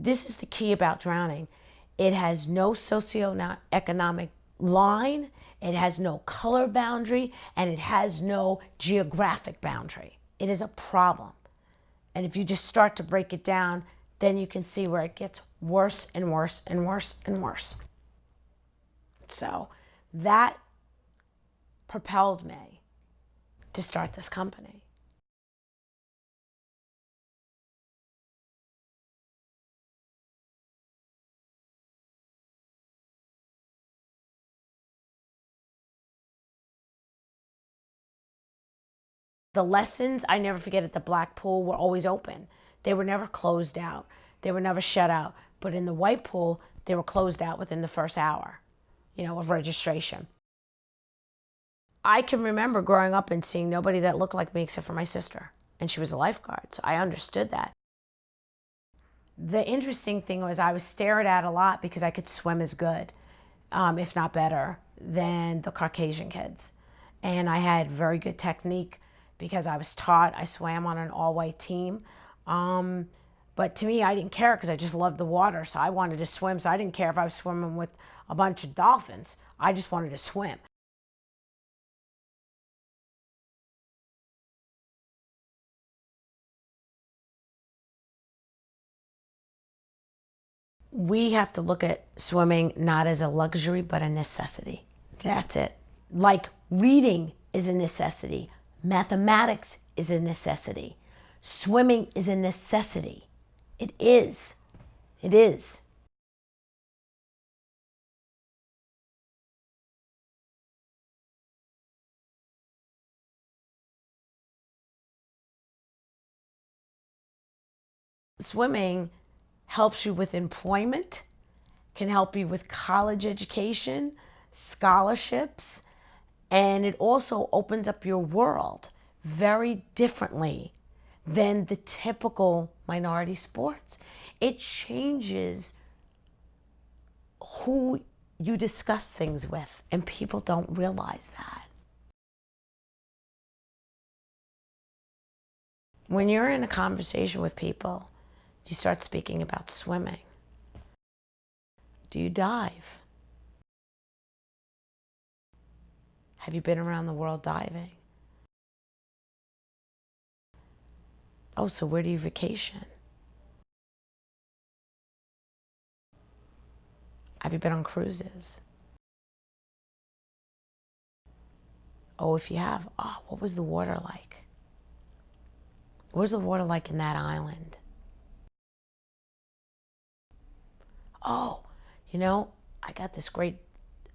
this is the key about drowning. It has no socioeconomic line, it has no color boundary, and it has no geographic boundary. It is a problem. And if you just start to break it down, then you can see where it gets worse and worse and worse and worse. So that propelled me to start this company. The lessons I never forget at the black pool were always open. They were never closed out. They were never shut out. But in the white pool, they were closed out within the first hour, of registration. I can remember growing up and seeing nobody that looked like me except for my sister. And she was a lifeguard, so I understood that. The interesting thing was I was stared at a lot because I could swim as good, if not better, than the Caucasian kids. And I had very good technique because I was taught. I swam on an all-white team. But to me, I didn't care because I just loved the water. So I wanted to swim. So I didn't care if I was swimming with a bunch of dolphins. I just wanted to swim. We have to look at swimming not as a luxury, but a necessity. That's it. Like reading is a necessity. Mathematics is a necessity. Swimming is a necessity. It is. It is. Swimming helps you with employment, can help you with college education, scholarships, and it also opens up your world very differently than the typical minority sports. It changes who you discuss things with, and people don't realize that. When you're in a conversation with people, you start speaking about swimming. Do you dive? Have you been around the world diving? Oh, so where do you vacation? Have you been on cruises? Oh, if you have, oh, what was the water like? What was the water like in that island? Oh, I got this great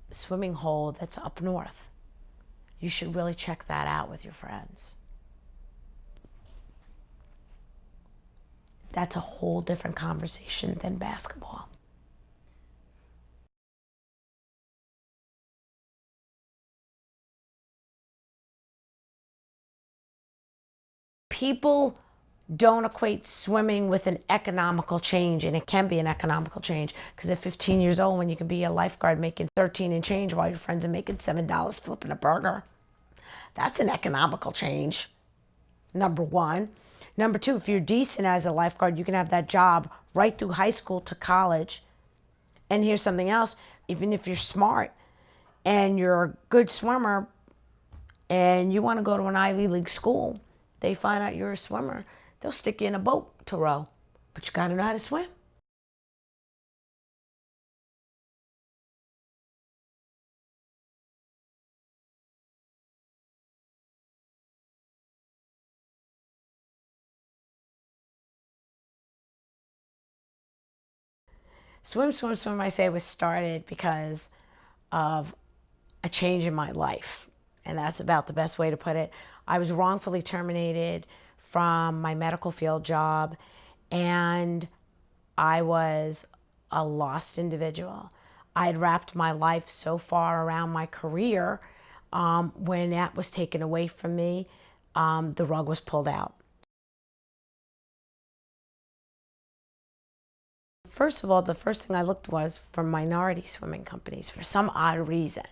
swimming hole that's up north. You should really check that out with your friends. That's a whole different conversation than basketball. People don't equate swimming with an economical change, and it can be an economical change because at 15 years old, when you can be a lifeguard making 13 and change while your friends are making $7 flipping a burger, that's an economical change, number one. Number two, if you're decent as a lifeguard, you can have that job right through high school to college. And here's something else, even if you're smart and you're a good swimmer and you want to go to an Ivy League school, they find out you're a swimmer, they'll stick you in a boat to row, but you got to know how to swim. Swim, swim, swim, I say, was started because of a change in my life. And that's about the best way to put it. I was wrongfully terminated from my medical field job, and I was a lost individual. I had wrapped my life so far around my career. When that was taken away from me, the rug was pulled out. First of all, the first thing I looked was for minority swimming companies for some odd reason.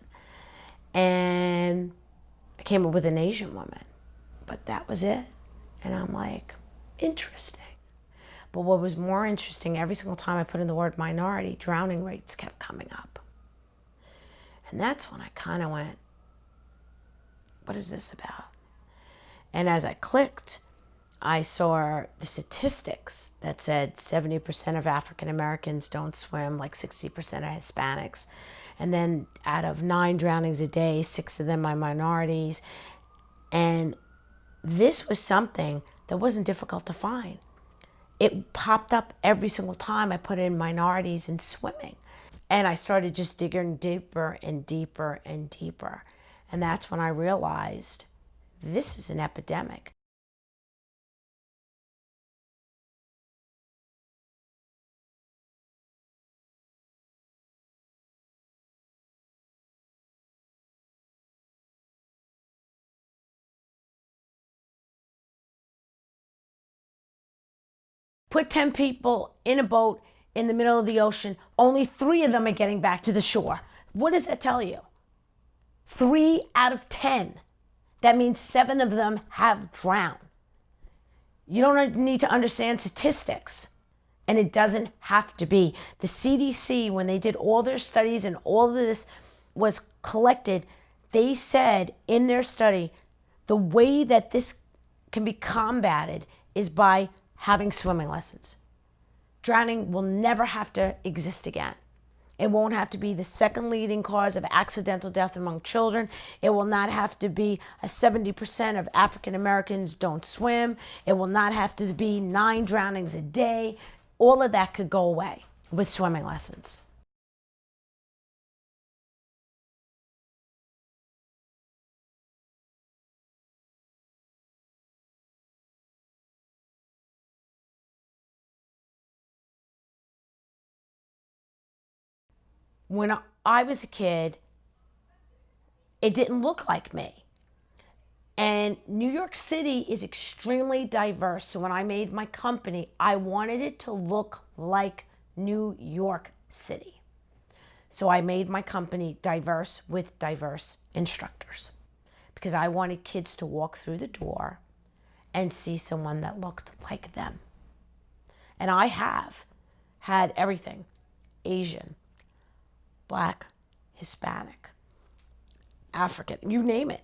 And I came up with an Asian woman, but that was it. And I'm like, interesting. But what was more interesting, every single time I put in the word minority, drowning rates kept coming up. And that's when I kind of went, what is this about? And as I clicked, I saw the statistics that said 70% of African Americans don't swim, like 60% of Hispanics. And then out of 9 drownings a day, 6 of them are minorities. And this was something that wasn't difficult to find. It popped up every single time I put in minorities in swimming. And I started just digging deeper and deeper and deeper. And that's when I realized this is an epidemic. Put 10 people in a boat in the middle of the ocean, only 3 of them are getting back to the shore. What does that tell you? 3 out of 10. That means 7 of them have drowned. You don't need to understand statistics. And it doesn't have to be. The CDC, when they did all their studies and all of this was collected, they said in their study, the way that this can be combated is by having swimming lessons. Drowning will never have to exist again. It won't have to be the second leading cause of accidental death among children. It will not have to be a 70% of African Americans don't swim. It will not have to be 9 drownings a day. All of that could go away with swimming lessons. When I was a kid, it didn't look like me. And New York City is extremely diverse. So when I made my company, I wanted it to look like New York City. So I made my company diverse with diverse instructors because I wanted kids to walk through the door and see someone that looked like them. And I have had everything: Asian, Black, Hispanic, African, you name it.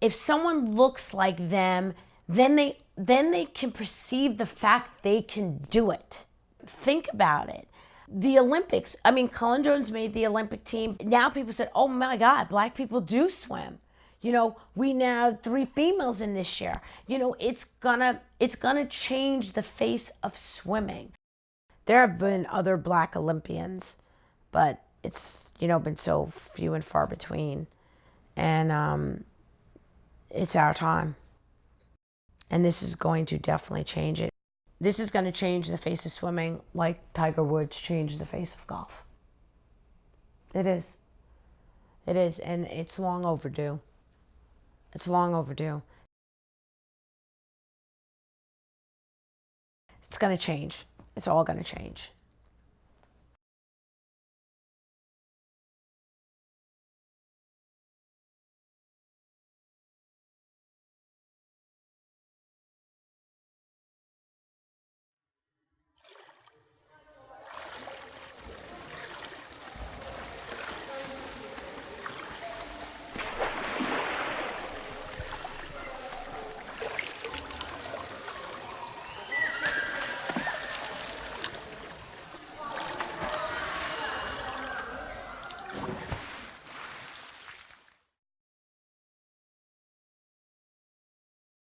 If someone looks like them, then they can perceive the fact they can do it. Think about it. The Olympics, I mean, Cullen Jones made the Olympic team. Now people said, oh my God, Black people do swim. You know, we now have 3 females in this year. You know, it's gonna change the face of swimming. There have been other Black Olympians, but it's, you know, been so few and far between. And it's our time. And this is going to definitely change it. This is going to change the face of swimming like Tiger Woods changed the face of golf. It is. It is, and it's long overdue. It's long overdue. It's going to change. It's all going to change.